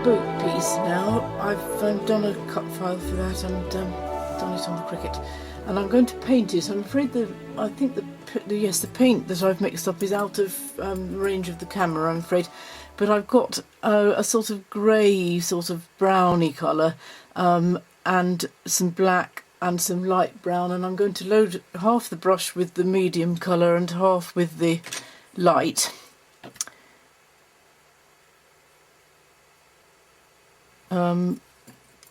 boat piece now. I've done a cut file for that and done it on the Cricut, and I'm going to paint it. I'm afraid the paint that I've mixed up is out of range of the camera, I'm afraid, but I've got a sort of grey, sort of browny colour, and some black and some light brown, and I'm going to load half the brush with the medium colour and half with the light. And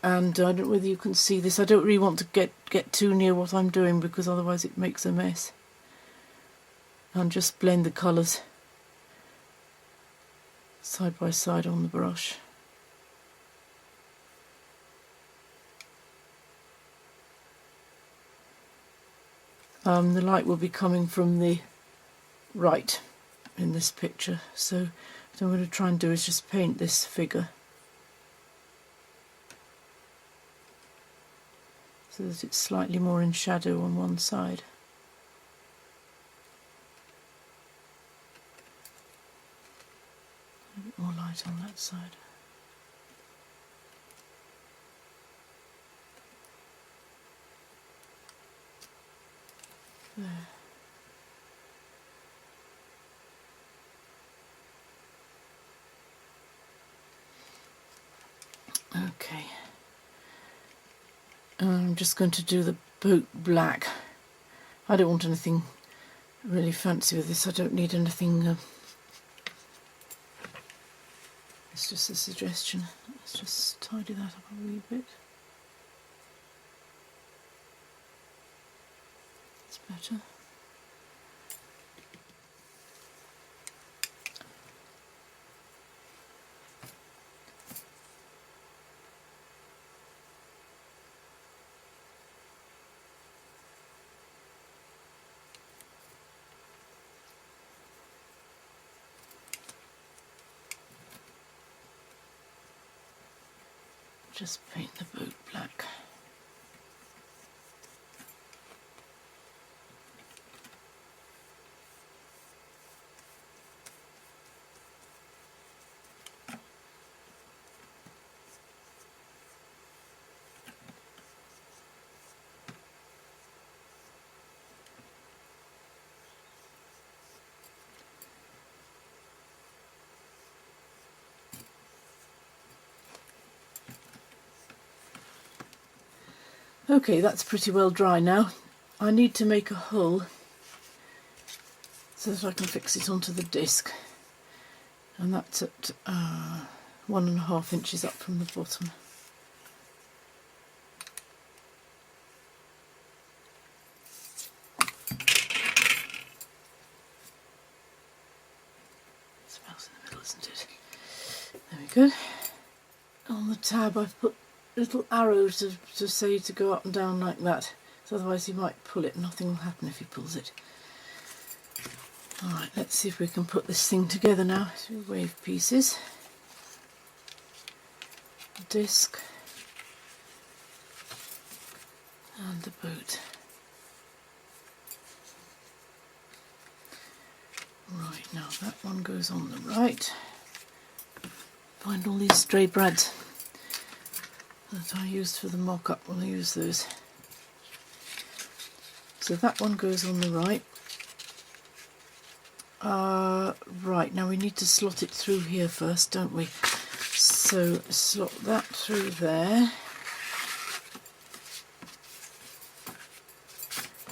I don't know whether you can see this. I don't really want to get too near what I'm doing because otherwise it makes a mess. And just blend the colours side by side on the brush. The light will be coming from the right in this picture, so what I'm going to try and do is just paint this figure so that it's slightly more in shadow on one side. A bit more light on that side. There. Okay. I'm just going to do the boat black. I don't want anything really fancy with this. I don't need anything. It's just a suggestion. Let's just tidy that up a wee bit. It's better. Just paint the boat black. Okay, that's pretty well dry now. I need to make a hull so that I can fix it onto the disc, and that's at 1.5 inches up from the bottom. It's about in the middle, isn't it? There we go. On the tab I've put little arrows to say to go up and down like that, so otherwise he might pull it. Nothing will happen if he pulls it. Alright, let's see if we can put this thing together now. Two wave pieces, the disc and the boat. Right, now that one goes on the right. Find all these stray brads that I used for the mock-up. We'll use those. So that one goes on the right. Right, now we need to slot it through here first, don't we? So slot that through there.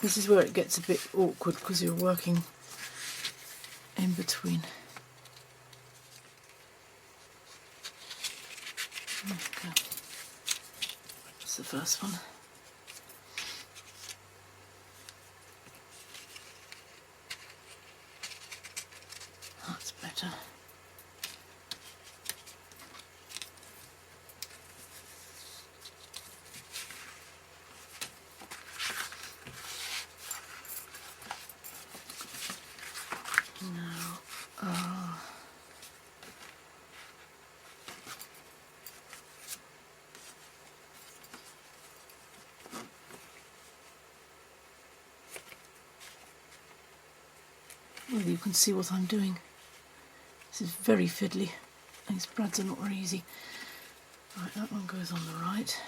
This is where it gets a bit awkward because you're working in between. There we go. That's the first one. That's better. Well, you can see what I'm doing. This is very fiddly. These brads are not very easy. Right, that one goes on the right.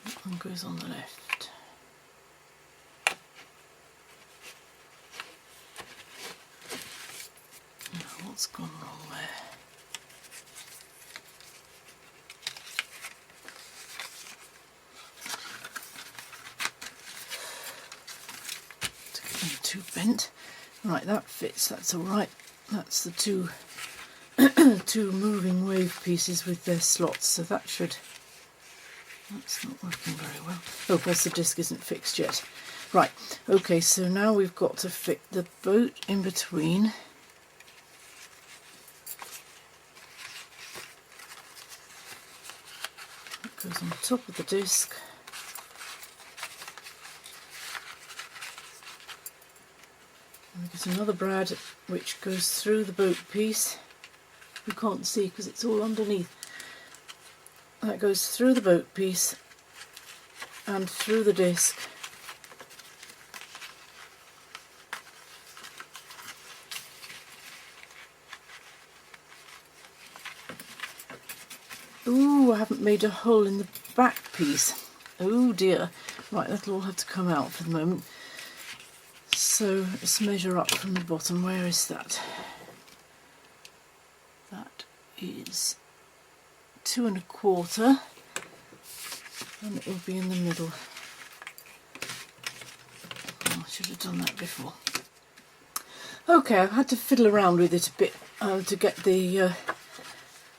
That one goes on the left. Now, what's gone wrong there? To get them too bent. Right, that fits, that's alright. That's the two two moving wave pieces with their slots, so that should... That's not working very well. Oh, of course the disc isn't fixed yet. Right, okay, so now we've got to fit the boat in between. That goes on top of the disc. And we get another brad which goes through the boat piece. You can't see because it's all underneath. That goes through the boat piece and through the disc. Ooh, I haven't made a hole in the back piece. Oh dear. Right, that'll all have to come out for the moment. So let's measure up from the bottom. Where is that? That is 2 1/4, and it will be in the middle. Oh, I should have done that before. Okay, I've had to fiddle around with it a bit to get the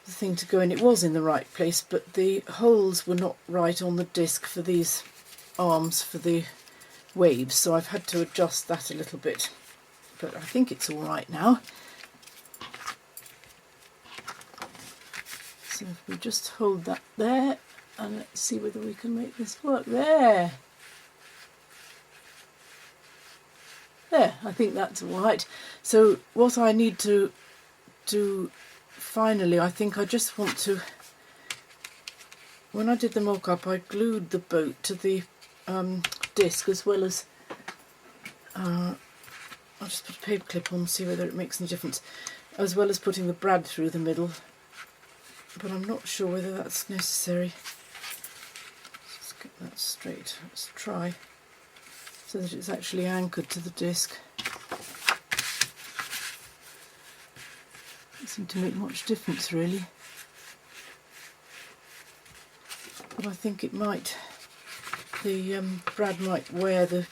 thing to go in. It was in the right place, but the holes were not right on the disc for these arms for the waves, so I've had to adjust that a little bit. But I think it's all right now. So if we just hold that there, and let's see whether we can make this work. There! There, I think that's all right. So what I need to do finally, I think I just want to... When I did the mock-up, I glued the boat to the disc as well as... I'll just put a paper clip on, see whether it makes any difference. As well as putting the brad through the middle. But I'm not sure whether that's necessary. Let's get that straight. Let's try. So that it's actually anchored to the disc. Doesn't seem to make much difference really. But I think it might, the brad might wear the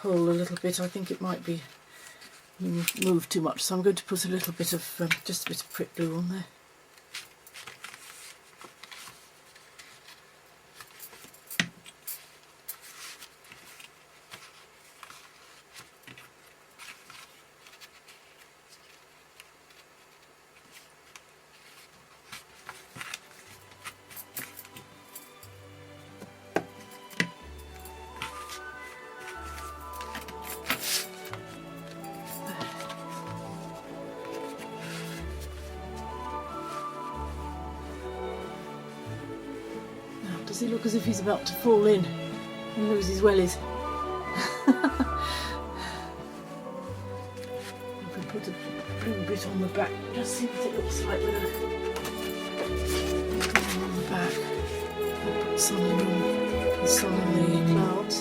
hole a little bit. I think it might be moved too much. So I'm going to put a little bit of, just a bit of prick glue on there. Does he look as if he's about to fall in and lose his wellies? If we put a blue bit on the back, just see what it looks like with a on the back. We'll put some on the sun and the clouds.